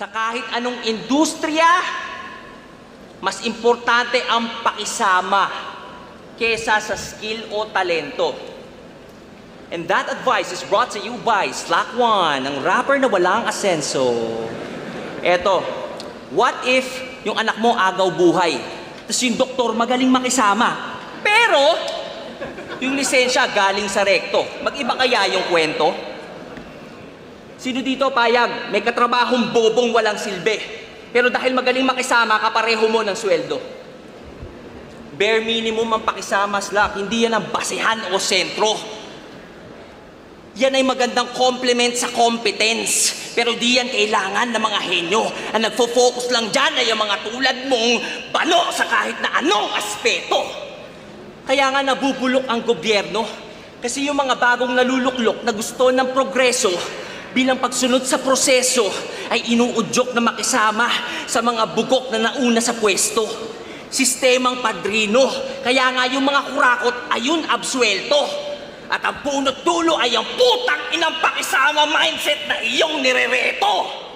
Sa kahit anong industriya, mas importante ang pakisama kesa sa skill o talento. And that advice is brought to you by Slack One, ang rapper na walang asenso. Eto, what if yung anak mo agaw buhay, tapos yung doktor magaling makisama, pero yung lisensya galing sa rekto, mag-iba kaya yung kwento? Sino dito payag, may katrabahong bobong walang silbi, pero dahil magaling makisama, kapareho mo ng sweldo? Bare minimum ang pakisama, Slack, hindi yan ang basehan o sentro. Yan ay magandang complement sa competence, pero di yan kailangan ng mga henyo. Ang nagfo-focus lang dyan ay yung mga tulad mong balo sa kahit na anong aspeto. Kaya nga nabubulok ang gobyerno, kasi yung mga bagong naluluklok na gusto ng progreso, bilang pagsunod sa proseso, ay inuudyok na makisama sa mga bugok na nauna sa pwesto. Sistemang padrino, kaya nga yung mga kurakot ayun absuelto. At ang punot dulo ay ang putang inang pakisama mindset na iyong nirereto.